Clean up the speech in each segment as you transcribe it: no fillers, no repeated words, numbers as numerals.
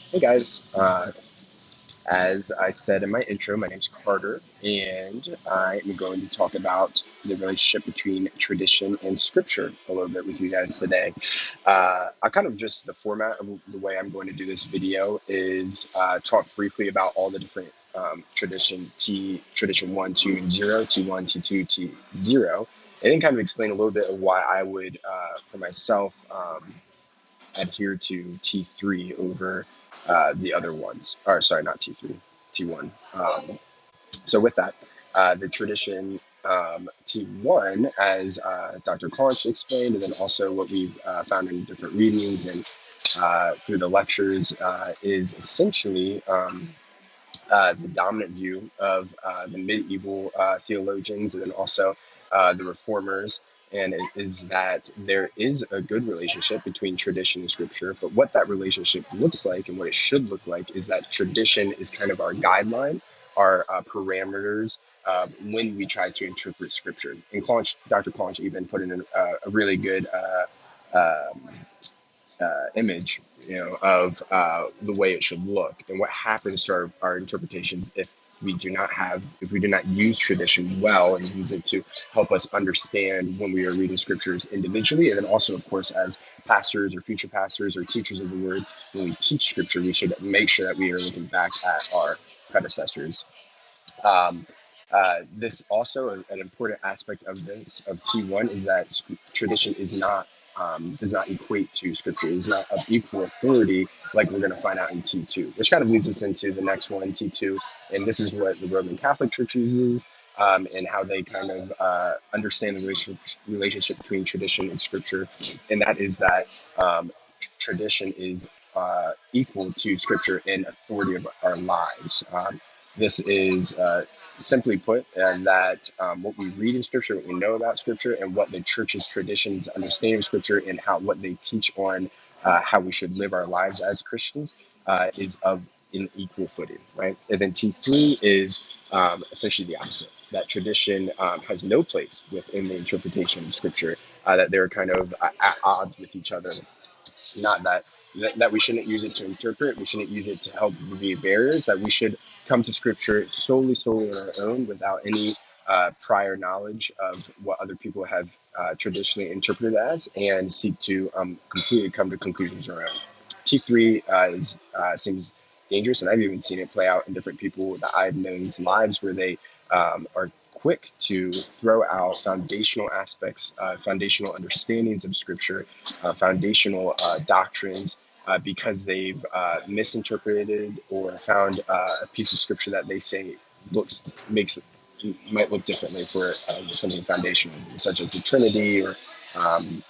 Hey guys, as I said in my intro, my name's Carter, and I am going to talk about the relationship between tradition and scripture a little bit with you guys today. I kind of just the format of the way I'm going to do this video is talk briefly about all the different tradition 1, 2, and 0, T1, T2, T0, and then kind of explain a little bit of why I would, for myself, adhere to T3 over the other ones. Or sorry, not T3, T1. So with that, the tradition T1, as Dr. Collins explained, and then also what we've found in different readings and through the lectures, is essentially the dominant view of the medieval theologians and then also the reformers. And it is that there is a good relationship between tradition and scripture, but what that relationship looks like and what it should look like is that tradition is kind of our guideline, our parameters when we try to interpret scripture. And Dr. Collins even put in a really good image, of the way it should look and what happens to our interpretations if we do not use tradition well and use it to help us understand when we are reading scriptures individually, and then also, of course, as pastors or future pastors or teachers of the word, when we teach scripture, we should make sure that we are looking back at our predecessors. Um, this also an important aspect of this of T1 is that tradition is not does not equate to scripture. It is not of equal authority like we're going to find out in T2, which kind of leads us into the next one, T2, and this is what the Roman Catholic Church uses. And how they kind of understand the relationship between tradition and scripture, and that is that tradition is equal to scripture in authority of our lives. This is simply put, that what we read in Scripture, what we know about Scripture, and what the church's traditions understand of Scripture, and how what they teach on how we should live our lives as Christians is of in equal footing, right? And then T3 is essentially the opposite. That tradition has no place within the interpretation of Scripture. That they're kind of at odds with each other, not that we shouldn't use it to interpret, we shouldn't use it to help alleviate barriers, that we should come to scripture solely on our own without any prior knowledge of what other people have traditionally interpreted as, and seek to completely come to conclusions on our own. T3 seems dangerous, and I've even seen it play out in different people that I've known's lives, where they are quick to throw out foundational aspects, foundational understandings of Scripture, foundational doctrines, because they've misinterpreted or found a piece of Scripture that they say might look differently for something foundational, such as the Trinity or um,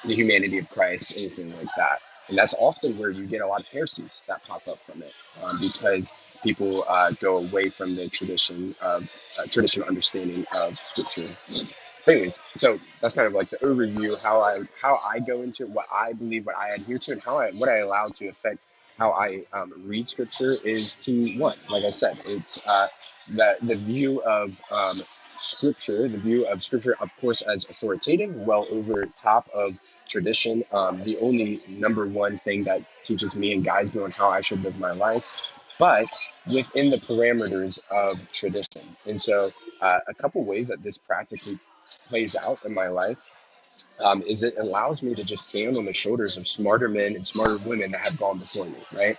the humanity of Christ, anything like that. And that's often where you get a lot of heresies that pop up from it, because people go away from the traditional understanding of Scripture. Anyways, so that's kind of like the overview, how I go into it, what I believe, what I adhere to, and what I allow to affect how I read Scripture is T1. Like I said, it's the view of the view of Scripture, of course, as authoritative, well over top of tradition. The only number one thing that teaches me and guides me on how I should live my life, but within the parameters of tradition. And so, a couple ways that this practically plays out in my life is it allows me to just stand on the shoulders of smarter men and smarter women that have gone before me, right?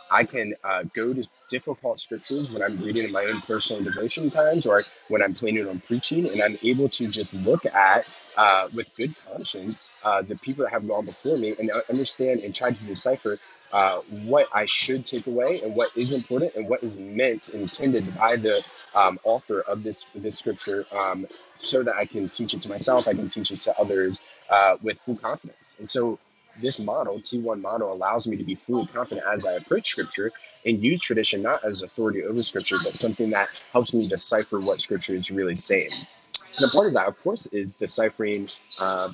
I can go to difficult scriptures when I'm reading in my own personal devotion times, or when I'm planning on preaching, and I'm able to just look at, with good conscience, the people that have gone before me, and understand and try to decipher what I should take away and what is important and what is meant and intended by the author of this scripture, so that I can teach it to myself, I can teach it to others with full confidence. And so this model, T1 model, allows me to be fully confident as I approach Scripture and use tradition not as authority over Scripture, but something that helps me decipher what Scripture is really saying. And a part of that, of course, is deciphering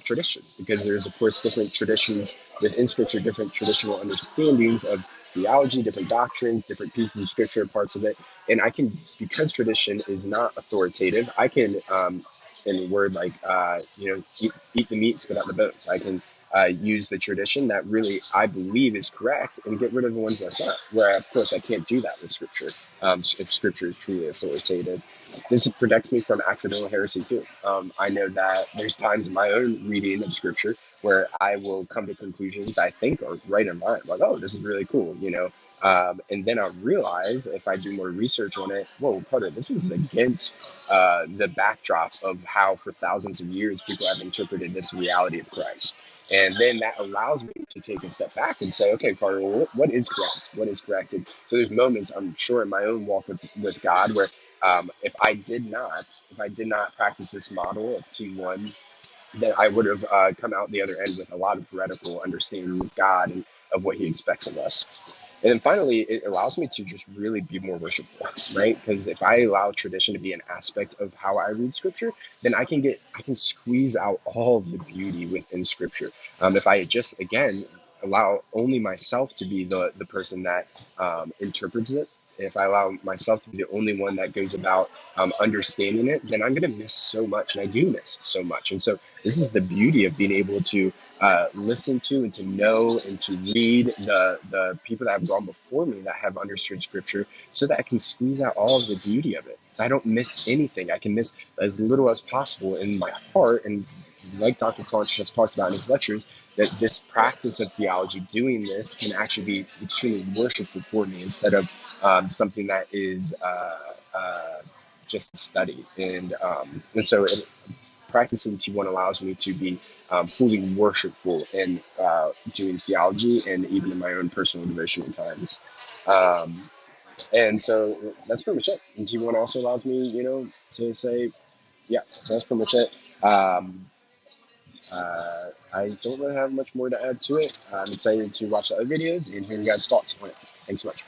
tradition, because there's, of course, different traditions within Scripture, different traditional understandings of theology, different doctrines, different pieces of Scripture, parts of it. And I can, because tradition is not authoritative, I can, in a word like, eat the meat, spit out the bones. I can use the tradition that really I believe is correct and get rid of the ones that's not. Where, of course, I can't do that with Scripture if Scripture is truly authoritative. This protects me from accidental heresy too. I know that there's times in my own reading of Scripture where I will come to conclusions I think are right in line, like, oh, this is really cool, you know. And then I realize if I do more research on it, whoa, part of this is against the backdrop of how for thousands of years people have interpreted this reality of Christ. And then that allows me to take a step back and say, okay, Carter, well, what is correct? What is correct? And so there's moments, I'm sure, in my own walk with God where if I did not practice this model of T1, then I would have come out the other end with a lot of heretical understanding of God and of what He expects of us. And then finally, it allows me to just really be more worshipful, right? Because if I allow tradition to be an aspect of how I read Scripture, then I can squeeze out all of the beauty within Scripture. If I just again allow only myself to be the person that interprets it, if I allow myself to be the only one that goes about understanding it, then I'm going to miss so much, and I do miss so much. And so this is the beauty of being able to listen to and to know and to read the people that have gone before me that have understood Scripture, so that I can squeeze out all of the beauty of it. I don't miss anything. I can miss as little as possible in my heart. And like Dr. Conch has talked about in his lectures, that this practice of theology, doing this, can actually be extremely worshipful for me instead of something that is just a study. And so practicing T1 allows me to be fully worshipful in doing theology and even in my own personal devotional times. And so that's pretty much it. And T1 also allows me, to say, yeah, so that's pretty much it. I don't really have much more to add to it. I'm excited to watch the other videos and hear you guys' thoughts on it. Thanks so much.